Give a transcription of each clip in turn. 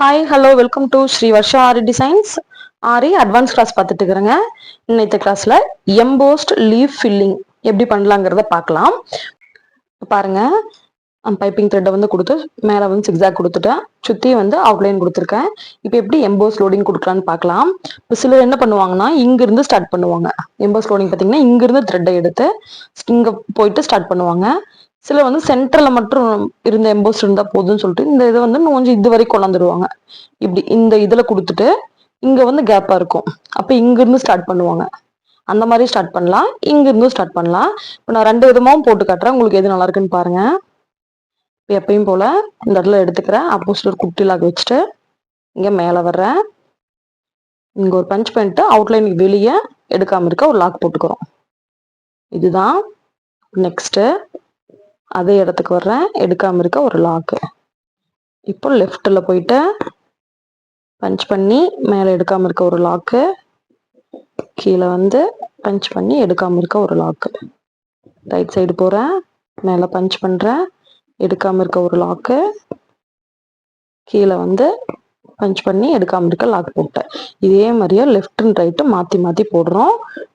Hi hello welcome to Sri Varsha Aari designs. Aari advance class பார்த்துட்டு இருக்கிறேங்க. இன்னைக்கு கிளாஸ்ல எம்போஸ்ட் லீஃப் ஃபில்லிங் எப்படி பண்ணலாங்கிறத பார்க்கலாம். பாருங்க, பைப்பிங் த்ரெட்டை வந்து கொடுத்து மேலே வந்து சிக்ஸாக் கொடுத்துட்டேன், சுற்றி வந்து அவுட்லைன் கொடுத்துருக்கேன். இப்போ எப்படி எம்போஸ் லோடிங் கொடுக்கலான்னு பார்க்கலாம். இப்போ சிலர் என்ன பண்ணுவாங்கன்னா இங்கிருந்து ஸ்டார்ட் பண்ணுவாங்க. எம்போஸ் லோடிங் பார்த்தீங்கன்னா இங்கிருந்து த்ரெட்டை எடுத்து இங்கே போயிட்டு ஸ்டார்ட் பண்ணுவாங்க. சில வந்து சென்டர்ல மட்டும் இருந்த எம்போஸ் இருந்தா போதும்னு சொல்லிட்டு இந்த இதை வந்து கொஞ்சம் இது வரைக்கும் கொண்டாந்துருவாங்க. இப்படி இந்த இதுல கொடுத்துட்டு இங்க வந்து கேப்பா இருக்கும், அப்ப இங்க இருந்து ஸ்டார்ட் பண்ணுவாங்க. அந்த மாதிரி ஸ்டார்ட் பண்ணலாம், இங்க இருந்து ஸ்டார்ட் பண்ணலாம். இப்போ நான் ரெண்டு விதமாவும் போட்டு காட்டுறேன், உங்களுக்கு எது நல்லா இருக்குன்னு பாருங்க. எப்பயும் போல இந்த இடத்துல எடுத்துக்கிறேன், அப்போசிட் ஒரு குட்டி லாக் வச்சுட்டு இங்க மேல வர்றேன். இங்க ஒரு பஞ்ச் பண்ணிட்டு அவுட்லைனுக்கு வெளியே எடுக்காம இருக்க ஒரு லாக் போட்டுக்கிறோம். இதுதான் நெக்ஸ்ட். அதே இடத்துக்கு வர்றேன், எடுக்காம இருக்க ஒரு லாக்கு. இப்போ லெஃப்ட்ல போயிட்டு பஞ்ச் பண்ணி மேலே எடுக்காம இருக்க ஒரு லாக்கு, கீழே வந்து பஞ்ச் பண்ணி எடுக்காம இருக்க ஒரு லாக்கு. ரைட் சைடு போறேன், மேலே பஞ்ச் பண்றேன், எடுக்காம இருக்க ஒரு லாக்கு, கீழே வந்து பஞ்ச் பண்ணி எடுக்காம இருக்க லாக் போட்டேன். இதே மாதிரியே லெஃப்ட் அண்ட் ரைட்டு மாத்தி மாத்தி போடுறோம்.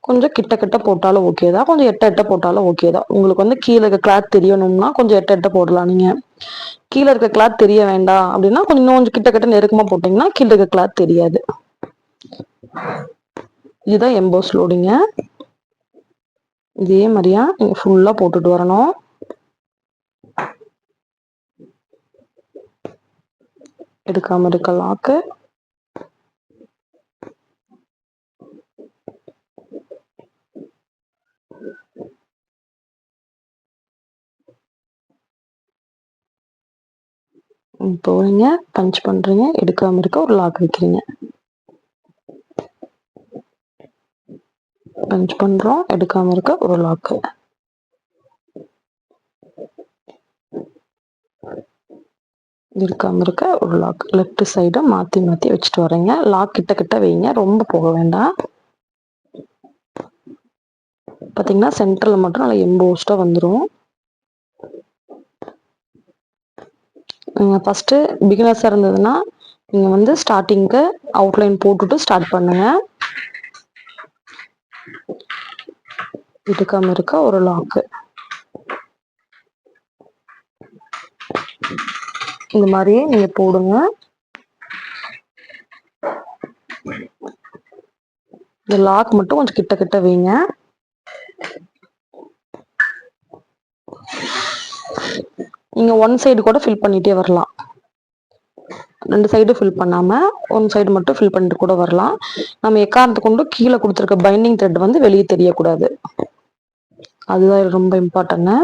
கொஞ்சம் கிட்ட கிட்ட போட்டாலும் ஓகே தான், கொஞ்சம் எட்ட எட்ட போட்டாலும் ஓகே தான். உங்களுக்கு வந்து கீழே இருக்க கிளாத் தெரியணும்னா கொஞ்சம் எட்ட எட்ட போடலாம். நீங்க கீழே இருக்க கிளாத் தெரிய வேண்டாம் அப்படின்னா கொஞ்சம் கிட்ட கிட்ட நெருக்கமா போட்டீங்கன்னா கீழே இருக்க கிளாத் தெரியாது. இதுதான் எம்போஸ் லோடிங்க. இதே மாதிரியா நீங்க ஃபுல்லா போட்டுட்டு வரணும். எடுக்காம இருக்க லாக்கு, போறீங்க, பஞ்ச் பண்றீங்க, எடுக்காம இருக்க ஒரு லாக் வைக்கிறீங்க, பஞ்ச் பண்றோம், எடுக்காம இருக்க ஒரு லாக்கு. இருக்காம இருக்க ஒரு லாக். லெஃப்ட் சைட மாத்தி மாத்தி வச்சுட்டு வரீங்க. லாக் கிட்ட கிட்ட வைங்க, ரொம்ப போக வேண்டாம். பாத்தீங்கன்னா சென்டர்ல மட்டும் நல்லா எம்போஸ்டா வந்துடும். ஃபர்ஸ்ட் பிகினர்ஸா இருந்ததுன்னா நீங்க வந்து ஸ்டார்டிங்க்கு அவுட்லைன் போட்டுட்டு ஸ்டார்ட் பண்ணுங்க. எடுக்காம இருக்க ஒரு லாக்கு. இந்த மாதிரியே நீங்க போடுங்க. இந்த லாக் மட்டும் கொஞ்சம் கிட்ட கிட்ட வைங்க. நீங்க ஒன் சைடு கூட ஃபில் பண்ணிட்டே வரலாம். ரெண்டு சைடு ஃபில் பண்ணாம ஒன் சைடு மட்டும் ஃபில் பண்ணிட்டு கூட வரலாம். நம்ம எக்காரணத்தை கொண்டு கீழே கொடுத்துருக்க பைண்டிங் த்ரெட் வந்து வெளியே தெரியக்கூடாது, அதுதான் ரொம்ப இம்பார்ட்டன்ட்.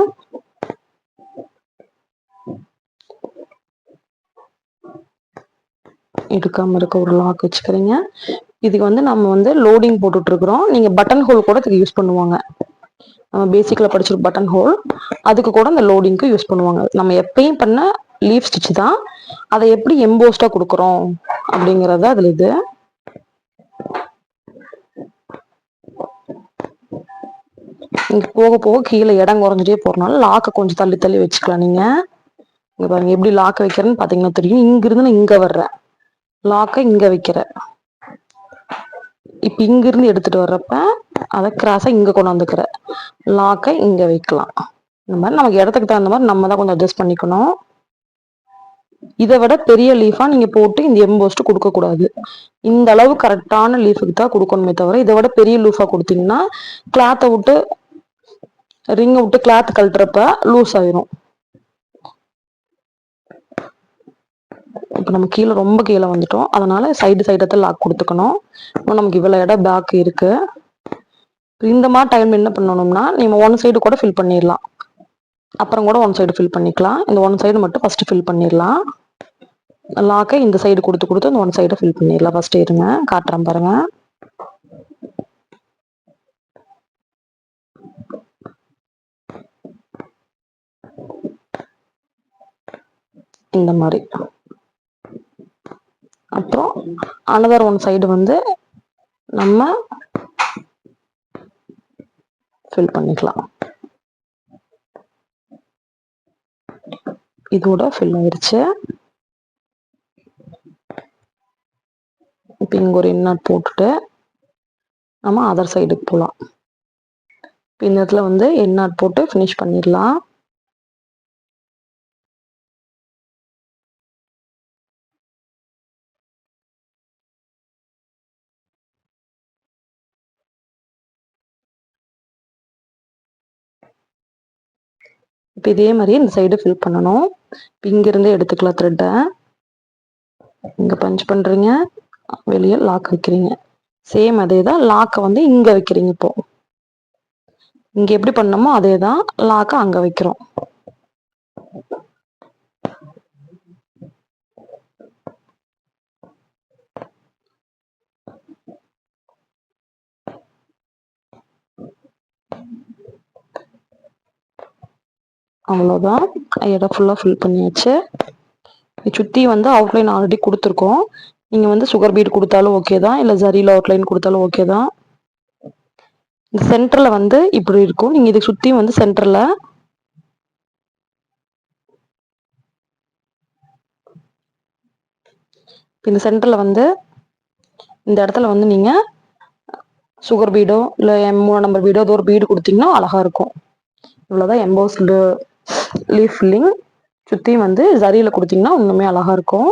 எடுக்காம இருக்க ஒரு லாக் வச்சுக்கிறீங்க. இதுக்கு வந்து நம்ம வந்து லோடிங் போட்டுட்டு இருக்கிறோம். நீங்க பட்டன் ஹோல் கூட இதுக்கு யூஸ் பண்ணுவாங்க. நம்ம பேசிக்ல படிச்சிருக்க பட்டன் ஹோல், அதுக்கு கூட இந்த லோடிங்க்கு யூஸ் பண்ணுவாங்க. நம்ம எப்பயும் பண்ண லீஃப் ஸ்டிச் தான், அதை எப்படி எம்போஸ்டா கொடுக்குறோம் அப்படிங்கறத அதுல இது. இங்க போக போக கீழே இடம் குறைஞ்சிட்டே போறதுனால லாக்கை கொஞ்சம் தள்ளி தள்ளி வச்சுக்கலாம். நீங்க இங்க பாருங்க எப்படி லாக் வைக்கிறேன்னு பாத்தீங்கன்னா தெரியும். இங்க இருந்து நான் இங்க வர்றேன், லாக்கை இங்க வைக்கிறேன். இப்ப இங்க இருந்து எடுத்துட்டு வர்றப்ப அதை கிராஸா இங்க கொண்டாந்துக்கிறேன், லாக்கை இங்க வைக்கலாம். இந்த மாதிரி நமக்கு இடத்துக்கு தகுந்த மாதிரி நம்ம தான் கொஞ்சம் அட்ஜஸ்ட் பண்ணிக்கணும். இதை விட பெரிய லீஃபா நீங்க போட்டு இந்த எம்போஸ்ட் கொடுக்க கூடாது. இந்த அளவு கரெக்டான லீஃபுக்கு தான் கொடுக்கணுமே தவிர இதை விட பெரிய லூஃபா கொடுத்தீங்கன்னா கிளாத்தை விட்டு ரிங்கை விட்டு கிளாத் கழட்டுறப்ப லூஸ் ஆயிரும். இப்போ நம்ம கீழே ரொம்ப கீழே வந்துட்டோம், அதனால சைடு சைடத்தை லாக் கொடுத்துக்கணும். நமக்கு இவ்வளவு இடம் பேக் இருக்கு. இந்த மாதிரி டைம் என்ன பண்ணணும்னா நீங்க ஒன் சைடு கூட ஃபில் பண்ணிடலாம், அப்புறம் கூட ஒன் சைடு ஃபில் பண்ணிக்கலாம். இந்த ஒன் சைடு மட்டும் ஃபர்ஸ்ட் ஃபில் பண்ணிடலாம். லாக்கை இந்த சைடு கொடுத்து கொடுத்து இந்த ஒன் சைடை ஃபில் பண்ணிடலாம். ஃபர்ஸ்ட் இருங்க, காட்டுறேன் பாருங்க. இந்த மாதிரி அப்புறம் அனதர் ஒன் சைடு வந்து நம்ம ஃபில் பண்ணிக்கலாம். இதோட ஃபில் ஆயிருச்சு. இப்போ இங்கே ஒரு எண்ணாட் போட்டுட்டு நம்ம அதர் சைடுக்கு போகலாம். இப்போ இந்த இடத்துல வந்து எண்ணாட் போட்டு ஃபினிஷ் பண்ணிடலாம். இப்போ இதே மாதிரி இந்த சைடு ஃபில் பண்ணணும். இப்போ இங்கிருந்து எடுத்துக்கலாம் த்ரெட்டை. இங்கே பஞ்ச் பண்ணுறீங்க, வெளியே லாக் வைக்கிறீங்க. சேம் அதே தான், லாக்கை வந்து இங்கே வைக்கிறீங்க. இப்போ இங்கே எப்படி பண்ணணுமோ அதே தான், லாக்கை அங்கே வைக்கிறோம். அவ்வளோதான், இடம் ஃபுல்லாக ஃபில் பண்ணியாச்சு. சுற்றி வந்து அவுட்லைன் ஆல்ரெடி கொடுத்துருக்கோம். நீங்கள் வந்து சுகர் பீட் கொடுத்தாலும் ஓகே தான், இல்லை ஜரியில் அவுட்லைன் கொடுத்தாலும் ஓகே தான். இந்த சென்டரில் வந்து இப்படி இருக்கும். நீங்கள் இதை சுற்றி வந்து சென்டரில் இந்த சென்டரில் வந்து இந்த இடத்துல வந்து நீங்கள் சுகர் பீடோ இல்லை 3 நம்பர் பீடோ ஏதோ ஒரு பீடு கொடுத்தீங்கன்னா அழகாக இருக்கும். இவ்வளோதான் எம்போஸ்டு லீஃப் ஃபில்லிங். சுற்றியும் வந்து ஜரியில் கொடுத்தீங்கன்னா இன்னுமே அழகாக இருக்கும்.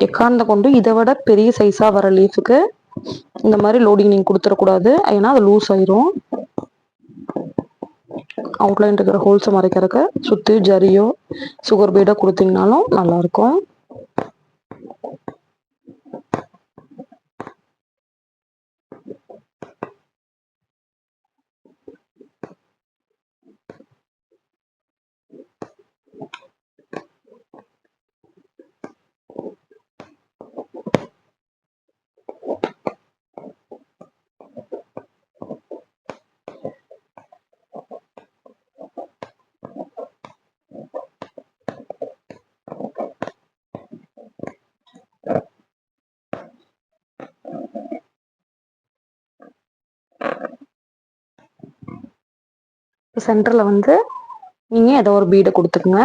எக்காரணத்தை கொண்டு இதை விட பெரிய சைஸாக வர லீஃபுக்கு இந்த மாதிரி லோடிங் நீங்கள் கொடுத்துடக்கூடாது. ஏன்னா அது லூஸ் ஆயிரும். அவுட்லைன் இருக்கிற ஹோல்ஸை மறைக்கிறதுக்கு சுற்றி ஜரியோ சுகர் பீடோ கொடுத்தீங்கனாலும் நல்லாயிருக்கும். சென்டரில் வந்து நீங்கள் ஏதோ ஒரு பீடை கொடுத்துக்குங்க.